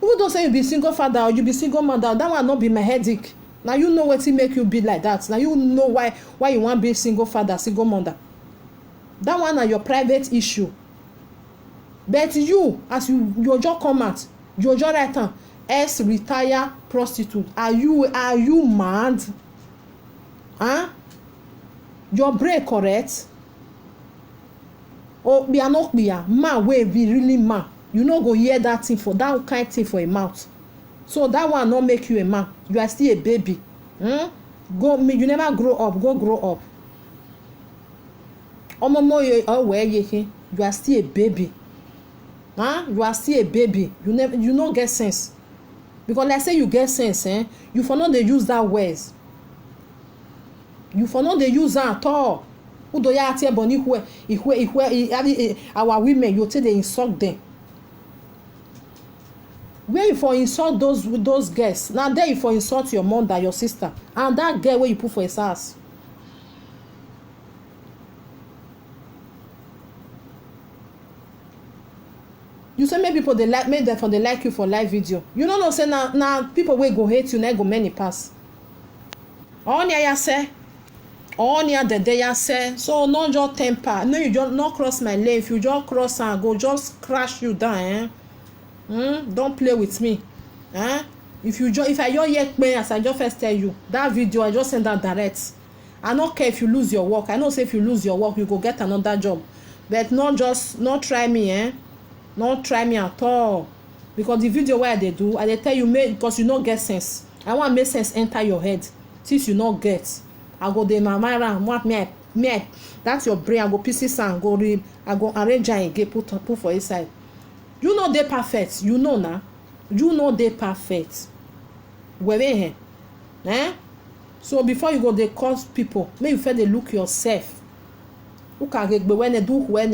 Who don't say you be single father or you be single mother, that one not be my headache. Now you know what make you be like that. Now you know why you want be single father, single mother. That one are your private issue. But you, as you just come out, you just write down ex-retire prostitute. Are you mad? Huh? Your brain correct? Or be not be a man wey be really man. You no go hear that thing for that kind thing for a mouth. So that one not make you a man. You are still a baby. You never grow up. Go grow up. You are still a baby. You are still a baby. You no get sense. Because let's say you get sense, you for not dey use that words. You for not dey use that at all. Udo ya ati eboni our women, you take they insult them. Where you for insult those girls? Now there you for insult your mother, your sister, and that girl where you put for his ass. You say maybe people they like you for live video. You don't know say now people will go hate you, now go many pass. Onya ya say, onya the day ya say. So not just temper. No, you just not cross my lane. If you just cross and go, just crash you down. Don't play with me. If I just yet me as I just first tell you that video, I just send that direct. I don't care if you lose your work. I know say if you lose your work, you go get another job. But not try me, Not try me at all. Because the video where they do, I tell you because you not get sense. I want make sense enter your head. Since you not get, I go dey mama around. Want me that's your brain. I go pieces and I go arrange and again put for inside. You know they perfect. You know now. You know they perfect. Where So before you go, they cause people. Make you feel they look yourself. Who can get when they do when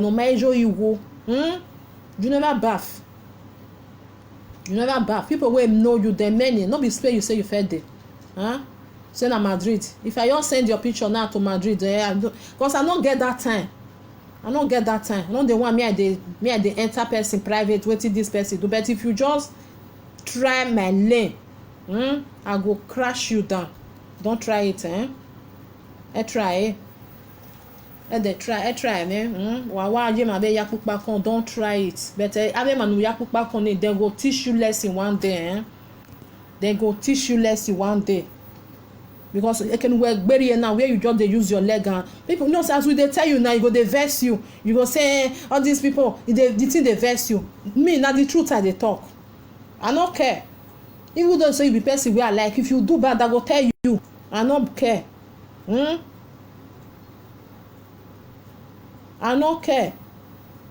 no major you go. You never bath. You never bath. People will know you. They many. Not be swear you say you fed there. Send to Madrid. If I just send your picture now to Madrid, because I don't get that time. I don't get that time. I don't want me. I dey enter person private. Waiting this person do. But if you just try my lane, I go crash you down. Don't try it, I try. Try me. Wawa je ma be yakukpa kon. Don't try it. But abe manu yakukpa kon. They go teach you lesson one day. They go teach you lesson one day. Because it can work very now where you just they use your leg and people know as we they tell you now you go they vex you. You go say all these people the thing they vex you. Me now the truth I they talk. I don't care. Even though say you be person where I like if you do bad I go tell you. I don't care. I don't care.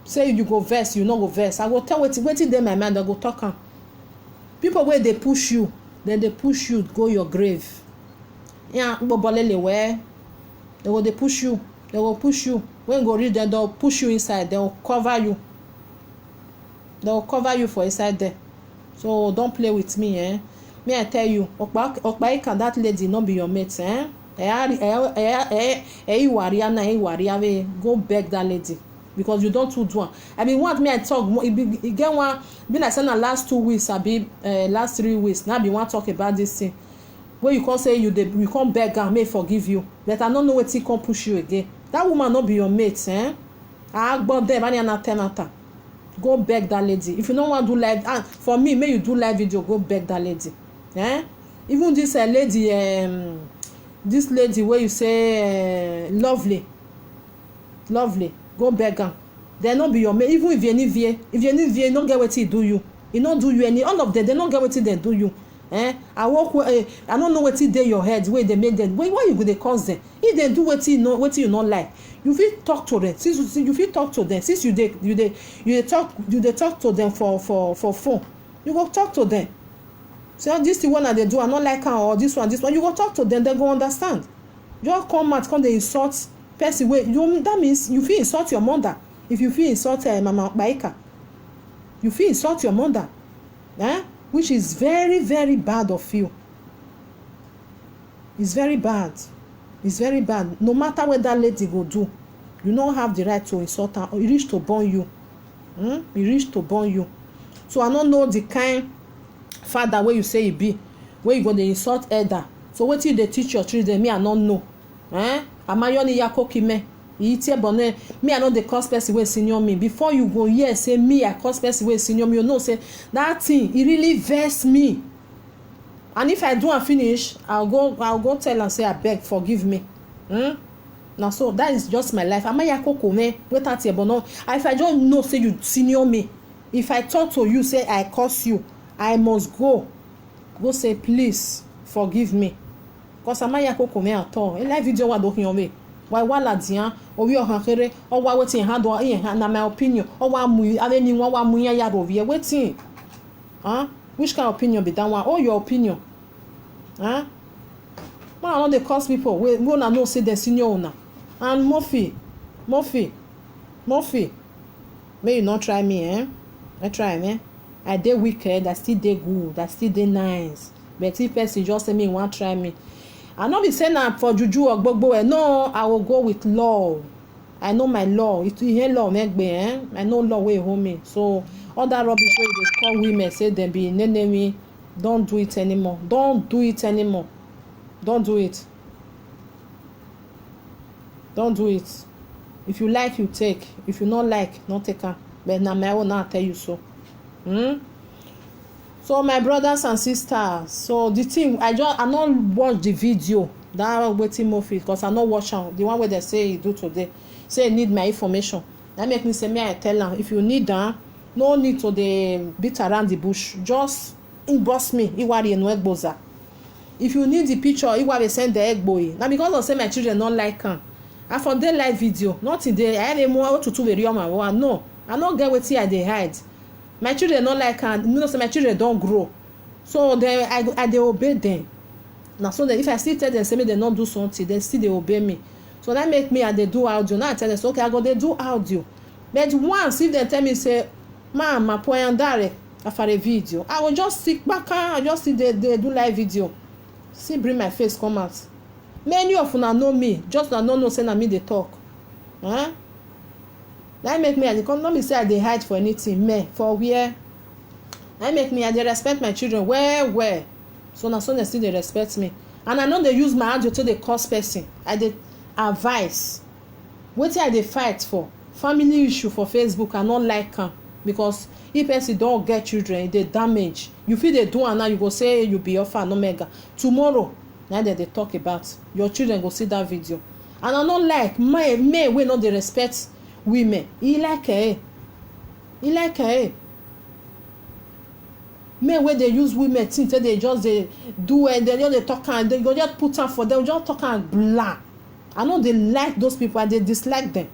Say you go vex, you no go vex. I go tell waiting them my mind I go talk am. People where they push you, then they push you go your grave. Yeah, where they will push you. They will push you. When you go read them, they'll push you inside. They will cover you. They will cover you for inside there. So don't play with me, Me I tell you, Okpaika, that lady not be your mate, Go beg that lady. Because you don't do one. I mean, what me I talk, it get one, be like saying the last 2 weeks, I be last 3 weeks. Now be want talk about this thing. Where you can't say you can't beg and may forgive you. But I don't know what he can push you again. That woman not be your mate, I bought them and go beg that lady. If you don't want to do live, for me, may you do live video, go beg that lady. Even this lady, this lady where you say lovely, go beg her. They not be your mate. Even if you need don't get what he do you. He don't do you any. All of them, they don't get what they do you. I don't know what in your head where they make them. Why you go they cause them? If they do what you not like, you feel talk to them. Since you feel talk to them, since you talk to them for phone, you go talk to them. So this the one that they do, I not like her or this one. You go talk to them, they go understand. You come out, come they insult person way. That means you feel insult your mother. If you feel insult Mama Baika, you feel insult your mother, which is very, very bad of you. It's very bad. It's very bad. No matter what that lady go do, you don't have the right to insult her. Or he reach to burn you. He reach to burn you. so I no know the kind father wey you say e be, wey you go dey insult elder. So wetin you dey teach your children, me I no know. Amayoni yakokime itie bone, me I no dey curse person wey senior me. Before you go hear say me I curse person wey senior me, you know say that thing e really vex me. And if I do am finish, I'll go tell am say abeg forgive me. Now so that is just my life. Amayakokome without tie bone. If I just know say you senior me, if I talk to you say I curse you, I must go say please forgive me. Because amayakokome at all. E like video wa do hin me. Why wala dian owi ohan kere o wa wetin hand o na my opinion o wa mu aveni won wa mu yan ya ro vie wetin which kind of opinion be that one? Oh, your opinion. Man, I no dey curse people wey una know say dem senior una. And Murphy may you not try me. I try me. I dey wicked, I still dey good, I still dey nice. But if person just say me wan try me, I no be say na for juju or gbogbo. No, I will go with law. I know my law. It hear law megbe. I know law wey hold me. So all that rubbish wey dey call women say dem be enemy, don't do it anymore. Don't do it. If you like, you take. If you not like, not take am. But na my own, I tell you so. So my brothers and sisters, so the thing I not watch the video that wetin Murphy, because I not watch am. The one where they say he do today, say he need my information. That make me say me I tell am, if you need am, no need to dey beat around the bush. Just inbox me. Iwari enu egboza. If you need the picture, Iwari send the egbo. Now because of say my children not like am, I for dey live video. Not today. I ain't more to very on my one. No, I not get wetin I dey hide. My children not like am. You know say my children don't grow. So I dey obey them. Now so that if I still tell them say me they not do something, they still dey obey me. So that make me and they do audio. Now I tell them say, okay, I go they do audio. But once if they tell me say, Mama, poyandare after a video, I will just stick back. I just see they do live video. See bring my face come out. Many of una know me, just na no know say na me dey talk. That make me and come not me say I dey hide for anything. Me for where? That make me I dey respect my children well. So na so they still dey respect me. And I know they use my audio to dey curse person. I dey advise. Wetin I dey fight for? Family issue for Facebook. I not like am. Because if person don't get children, they damage. You feel they do and now you go say you be alpha and omega. Tomorrow, now that they talk about, your children go see that video. And I don't like men wey not dey respect women. He like men wey dey use women think say they just dey do it, they just dey talk and they go just put am for them, just talk and blah. I know they like those people and they dislike them.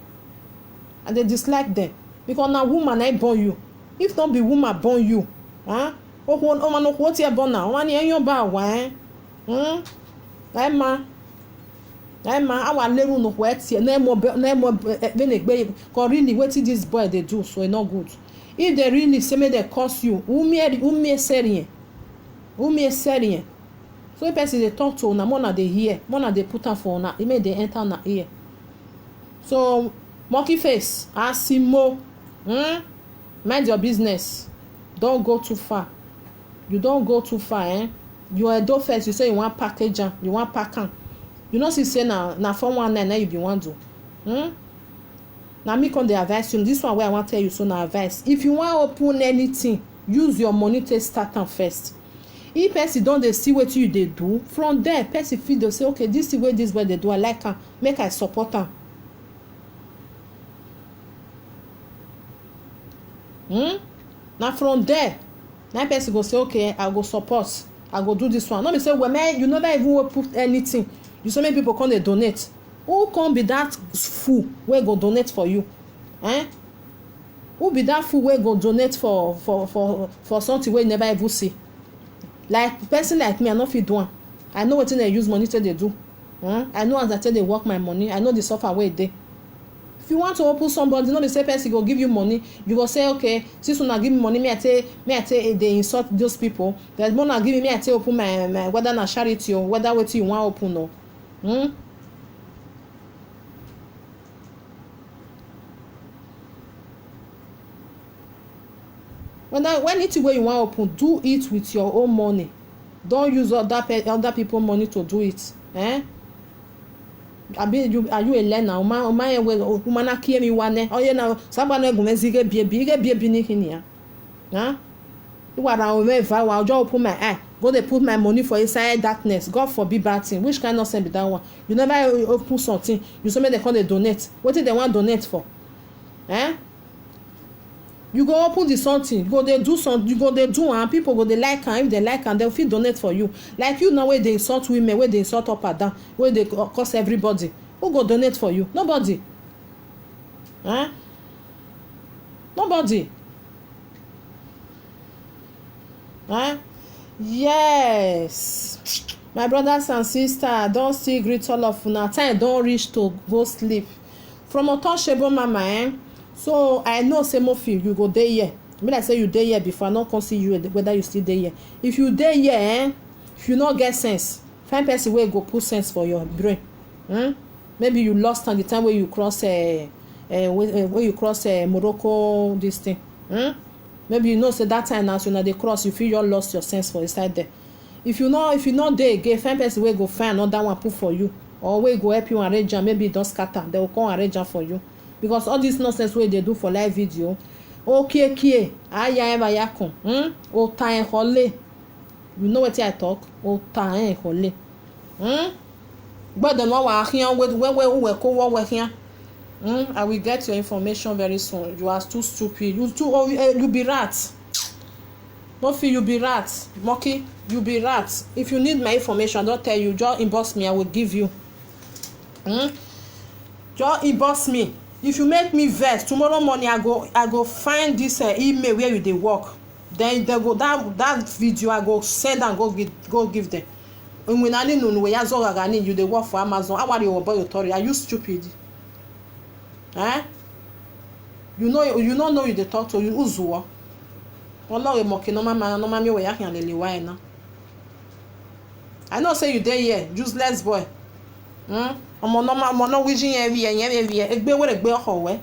Because na woman I born you. If not be woman born you, o man no what you born now. One yan ba wa ma our level no what here na mo benegbe cause really wetin this boy dey do so e no good. If they really say me they curse you, ume serien. So if person dey talk to una, more dey hear, more dey put am for una, e make dey enter una ear. So monkey face, asimo, mind your business. Don't go too far. You don't go too far. You are do first. You say you want package am, you want pack am. You know say na 419 na you be want do. Now me come dey advise you. This one where I want tell you so na advice. If you want open anything, use your money to start am first. If person don dey see wetin you dey do, from there person fit dey say okay, this is way this boy dey do, I like am, make I support am. Now from there, na person go say okay, I go support, I go do this one. No be say well, man, you never even put anything. You so many people come dey donate. Who come be that fool wey go donate for you? Who be that fool wey go donate for something wey you never even see? Like person like me, I no fit do am. I know wetin I use money to dey do. I know as I tell dey work my money. I know the suffer wey dey. If you want to open somebody, no be say person go give you money, you go say okay, since una give me money, me I take they insult those people. There's more na give me I take open my whether na charity or whether wetin you want open or. when anything wey you wan open, do it with your own money. Don use other people money to do it. Are you a learner? Umana kie mi wane. Oye na saba na egumezi ige bie ni hinia. You are I just open my eye. Go dey put my money for inside darkness. God forbid bad thing. Which kind of sense be that one? You never open something. You say make they come dey donate. Wetin they want donate for? You go open the something. You go dey do something. You go dey do and people go dey like am. If they like am, they fit donate for you. Like you now wey dey insult women, wey dey insult up and down, wey dey curse everybody. Who go donate for you? Nobody. Nobody. Yes, my brothers and sisters, don still greet all of una. Time don reach to go sleep. From Untouchable Mama, so I know say Mofi, you go dey here. Be like say you dey here before, I no come see you whether you still dey here. If you dey here, if you no get sense, find person wey go put sense for your brain. Maybe you lost am the time wey you cross Morocco, this thing. Maybe you know say that time as una dey cross, you feel you lost your sense for inside there. If you no dey again, find person wey go find another one put for you, or wey go help you arrange am. Maybe e don scatter, they will come arrange am for you. Because all this nonsense wey dey do for live video, aya eba yakun, ota ehole. You know wetin I talk? Ota ehole. But the one wa hian we ko we hian. I will get your information very soon. You are too stupid. You be rat. Mofi, you be rat. Moki, you be rat. If you need my information, I don't tell you. Just inbox me. I will give you. Just inbox me. If you make me vex, tomorrow morning I go find this email where you dey work. Then they go that video I go send and go give them. When I need no ya zo gani you dey work for Amazon. How are you about your story? Are you stupid? You don't know you dey talk to you uzuwa. Wallahi moki no mama me we yakin lele why na. I know say you dey here, useless boy. Omo no wijin yen egbe we egbe oho we.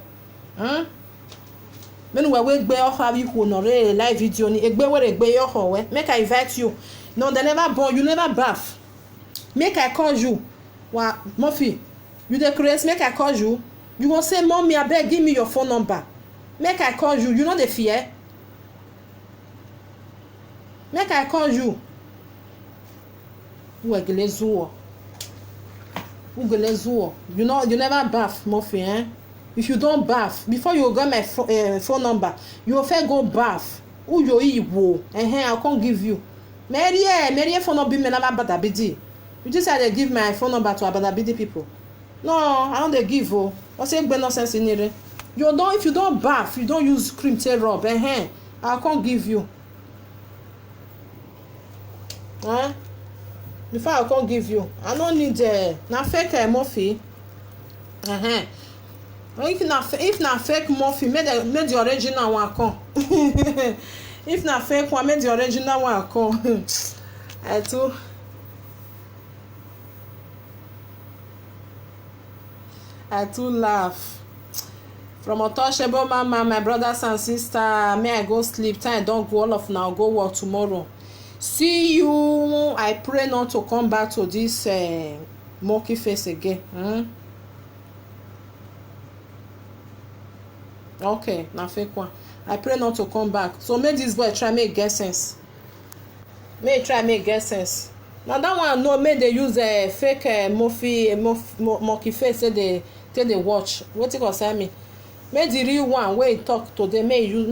Menu we egbe oho abi ko no re live video ni egbe we egbe oho we. Make I invite you. No, they never born, you never bath. Make I call you. Wa Mofi, you dey craze, make I call you. You go say, Mommy, abeg give me your phone number. Make I call you. You know the fear. Make I call you. Ugelezuo. You know you never bath, Mofi, If you don't bath, before you get my phone number, you will first go bath. Who you eat? I can't give you. Mary phone number me never badabidi. You just had to give my phone number to badabidi people. No, I don't dey give. What's say nonsense in here? If you don't bath, you don't use cream to rub. I can't give you. Before I can't give you, I don't need na fake Mofi. If na fake Mofi, make the original one come. If na fake one, make the original one come. I too laugh. From Untouchable Mama, my brothers and sisters, may I go sleep. Time don't go, all of now go work tomorrow. See you. I pray not to come back to this monkey face again. Okay, na fake one. I pray not to come back. So make this boy try make get sense. Now that one no make they use a fake monkey face say they watch. What it concern me? Make the real one wey talk to them, may use